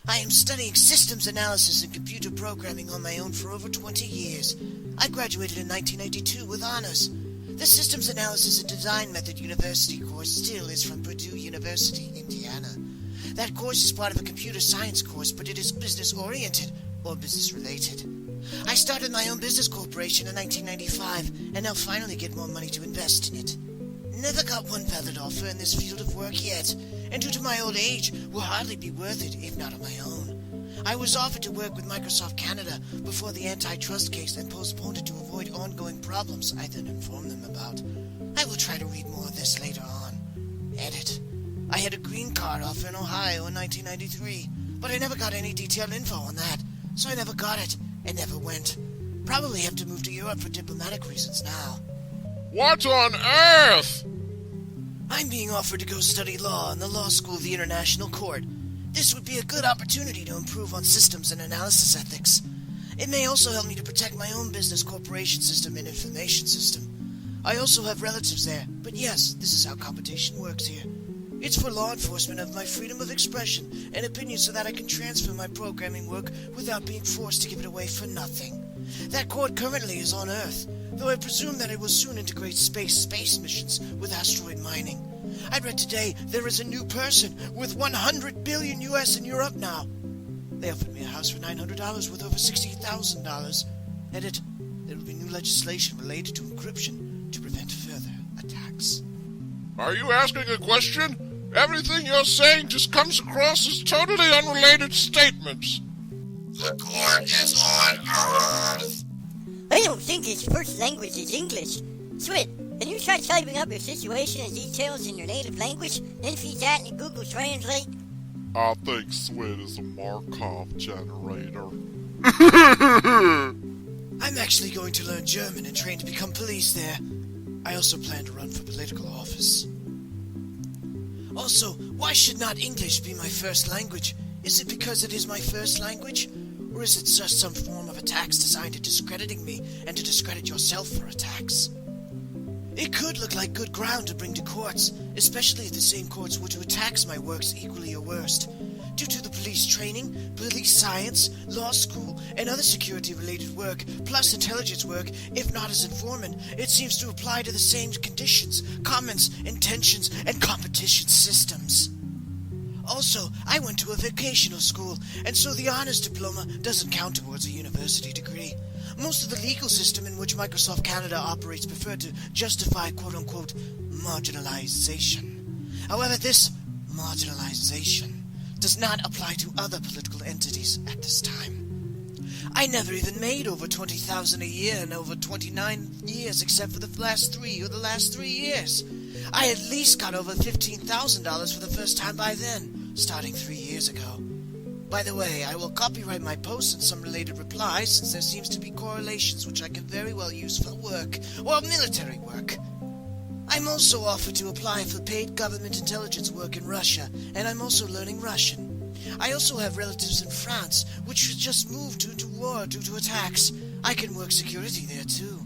I am studying systems analysis and computer programming on my own for over 20 years. I graduated in 1992 with honors. The Systems Analysis and Design Method University course still is from Purdue University, Indiana. That course is part of a computer science course, but it is business-oriented or business-related. I started my own business corporation in 1995, and now finally get more money to invest in it. Never got one valid offer in this field of work yet, and due to my old age, will hardly be worth it if not on my own. I was offered to work with Microsoft Canada before the antitrust case and postponed it to avoid ongoing problems I then informed them about. I will try to read more of this later on. Edit. I had a green card offer in Ohio in 1993, but I never got any detailed info on that, so I never got it and never went. Probably have to move to Europe for diplomatic reasons now. What on earth? I'm being offered to go study law in the law school of the International Court. This would be a good opportunity to improve on systems and analysis ethics. It may also help me to protect my own business corporation system and information system. I also have relatives there, but yes, this is how competition works here. It's for law enforcement of my freedom of expression and opinion so that I can transfer my programming work without being forced to give it away for nothing. That court currently is on Earth, though I presume that it will soon integrate space missions with asteroid mining. I read today there is a new person with 100 billion US in Europe now. They offered me a house for $900 worth over $60,000. Edit. There will be new legislation related to encryption to prevent further attacks. Are you asking a question? Everything you're saying just comes across as totally unrelated statements. The court is on Earth. I don't think his first language is English. Swit, can you try typing up your situation and details in your native language, then feed that in Google Translate? I think swit is a Markov generator. I'm actually going to learn German and train to become police there. I also plan to run for political office. Also, why should not English be my first language? Is it because it is my first language? Or is it just some form of a tax designed at discrediting me and to discredit yourself for attacks? It could look like good ground to bring to courts, especially if the same courts were to attack my works equally or worst. Due to the police training, police science, law school, and other security-related work, plus intelligence work, if not as informant, it seems to apply to the same conditions, comments, intentions, and competition systems. Also, I went to a vocational school, and so the honors diploma doesn't count towards a university degree. Most of the legal system in which Microsoft Canada operates prefer to justify quote-unquote marginalization. However, this marginalization does not apply to other political entities at this time. I never even made over $20,000 a year in over 29 years except for the last 3 years. I at least got over $15,000 for the first time by then, starting 3 years ago. By the way, I will copyright my posts and some related replies since there seems to be correlations which I can very well use for work or military work. I'm also offered to apply for paid government intelligence work in Russia, and I'm also learning Russian. I also have relatives in France, which just moved into war due to attacks. I can work security there too.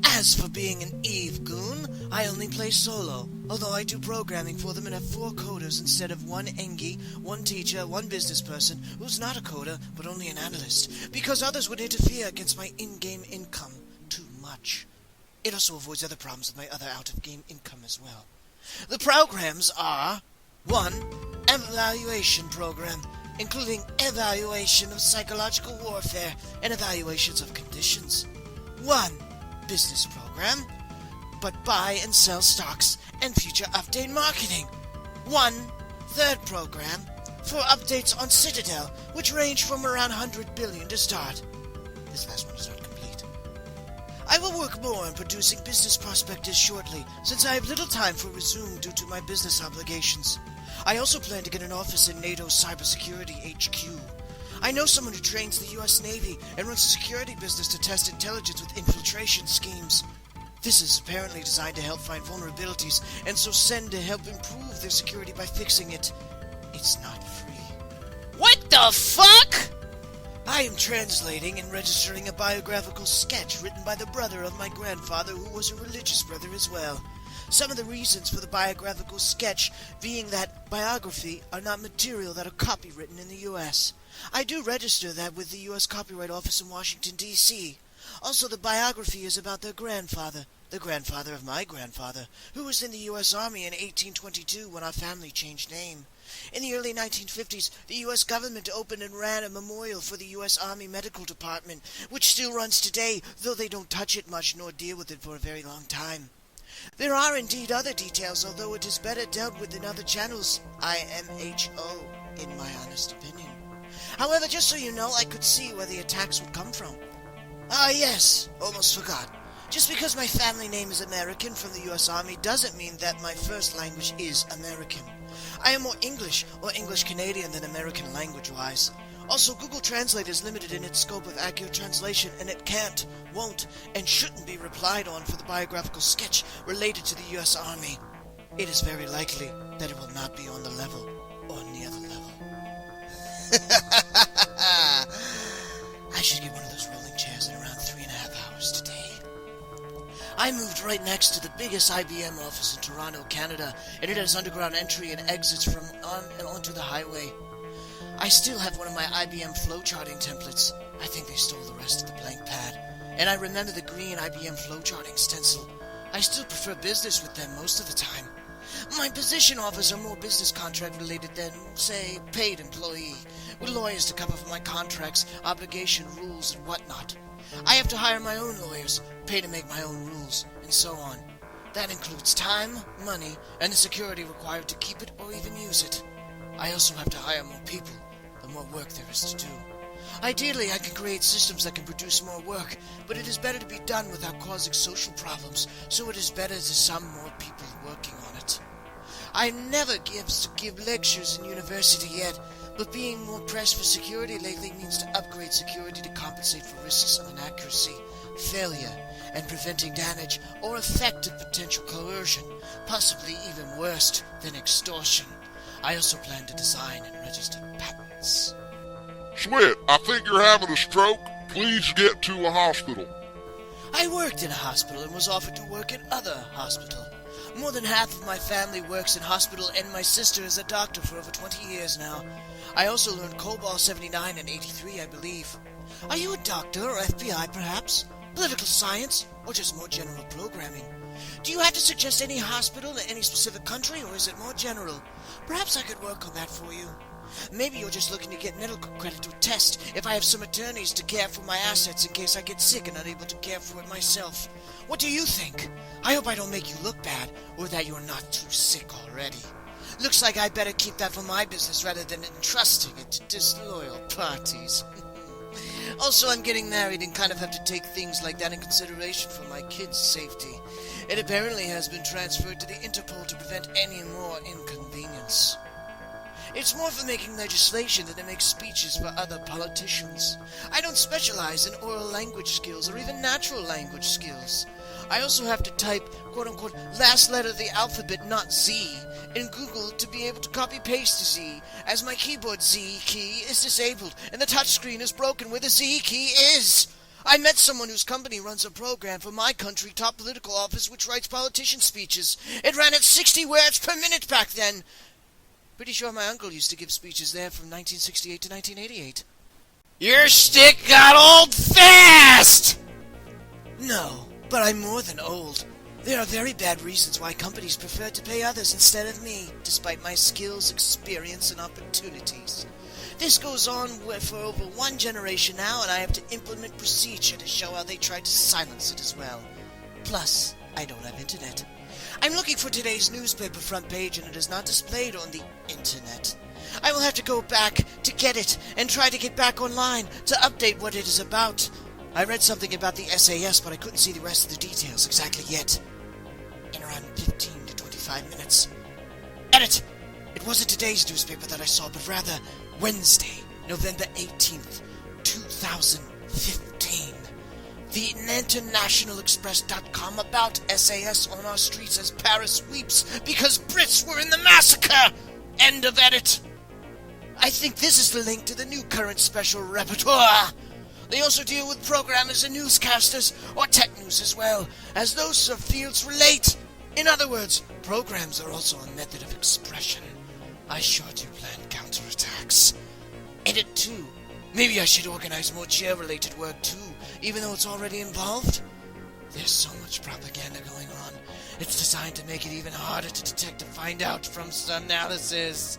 As for being an Eve goon, I only play solo, although I do programming for them and have 4 coders instead of 1 Engie, 1 teacher, 1 business person, who's not a coder, but only an analyst, because others would interfere against my in-game income too much. It also avoids other problems with my other out-of-game income as well. The programs are 1. Evaluation program, including evaluation of psychological warfare and evaluations of conditions. 1. Business program, but buy and sell stocks and future update marketing. 1. Third program, for updates on Citadel, which range from around 100 billion to start. This last one is not complete. I will work more on producing business prospectus shortly, since I have little time for resume due to my business obligations. I also plan to get an office in NATO's Cybersecurity HQ. I know someone who trains the U.S. Navy and runs a security business to test intelligence with infiltration schemes. This is apparently designed to help find vulnerabilities, and so send to help improve their security by fixing it. It's not free. What the fuck?! I am translating and registering a biographical sketch written by the brother of my grandfather, who was a religious brother as well. Some of the reasons for the biographical sketch being that biography are not material that are copywritten in the U.S. I do register that with the U.S. Copyright Office in Washington, D.C. Also, the biography is about their grandfather, the grandfather of my grandfather, who was in the U.S. Army in 1822 when our family changed name. In the early 1950s, the U.S. government opened and ran a memorial for the U.S. Army Medical Department, which still runs today, though they don't touch it much nor deal with it for a very long time. There are indeed other details, although it is better dealt with in other channels, IMHO, in my honest opinion. However, just so you know, I could see where the attacks would come from. Ah, yes, almost forgot. Just because my family name is American from the U.S. Army doesn't mean that my first language is American. I am more English or English-Canadian than American language-wise. Also, Google Translate is limited in its scope of accurate translation, and it can't, won't, and shouldn't be relied on for the biographical sketch related to the U.S. Army. It is very likely that it will not be on the level or near the level. I should get one of those rolling chairs in around 3.5 hours today. I moved right next to the biggest IBM office in Toronto, Canada, and it has underground entry and exits from on and onto the highway. I still have one of my IBM flowcharting templates. I think they stole the rest of the blank pad. And I remember the green IBM flowcharting stencil. I still prefer business with them most of the time. My position offers are more business contract related than, say, paid employee, with lawyers to cover for my contracts, obligation, rules, and whatnot. I have to hire my own lawyers, pay to make my own rules, and so on. That includes time, money, and the security required to keep it or even use it. I also have to hire more people, the more work there is to do. Ideally, I can create systems that can produce more work, but it is better to be done without causing social problems, so it is better to some more people working on it. I never give lectures in university yet, but being more pressed for security lately means to upgrade security to compensate for risks of inaccuracy, failure, and preventing damage or effect of potential coercion, possibly even worse than extortion. I also plan to design and register patents. Swit, I think you're having a stroke. Please get to a hospital. I worked in a hospital and was offered to work in other hospital. More than half of my family works in hospital, and my sister is a doctor for over 20 years now. I also learned COBOL 79 and 83, I believe. Are you a doctor or FBI, perhaps? Political science? Or just more general programming? Do you have to suggest any hospital in any specific country, or is it more general? Perhaps I could work on that for you. Maybe you're just looking to get medical credit to test if I have some attorneys to care for my assets in case I get sick and unable to care for it myself. What do you think? I hope I don't make you look bad, or that you're not too sick already. Looks like I better keep that for my business rather than entrusting it to disloyal parties. Also, I'm getting married and kind of have to take things like that in consideration for my kids' safety. It apparently has been transferred to the Interpol to prevent any more inconvenience. It's more for making legislation than to make speeches for other politicians. I don't specialize in oral language skills or even natural language skills. I also have to type, quote-unquote, last letter of the alphabet, not Z, in Google to be able to copy-paste Z, as my keyboard Z key is disabled and the touchscreen is broken where the Z key is. I met someone whose company runs a program for my country top political office which writes politician speeches. It ran at 60 words per minute back then. Pretty sure my uncle used to give speeches there from 1968 to 1988. Your stick got old fast! No, but I'm more than old. There are very bad reasons why companies prefer to pay others instead of me, despite my skills, experience, and opportunities. This goes on for over one generation now, and I have to implement procedure to show how they tried to silence it as well. Plus, I don't have internet. I'm looking for today's newspaper front page, and it is not displayed on the internet. I will have to go back to get it and try to get back online to update what it is about. I read something about the SAS, but I couldn't see the rest of the details exactly yet. In around 15 to 25 minutes. Edit! It wasn't today's newspaper that I saw, but rather Wednesday, November 18th, 2015. The internationalexpress.com about SAS on our streets as Paris weeps because Brits were in the massacre! End of edit. I think this is the link to the new current special repertoire. They also deal with programmers and newscasters, or tech news as well, as those fields relate. In other words, programs are also a method of expression. I sure do plan counterattacks. And it too. Maybe I should organize more chair-related work too, even though it's already involved. There's so much propaganda going on. It's designed to make it even harder to detect and find out from analysis.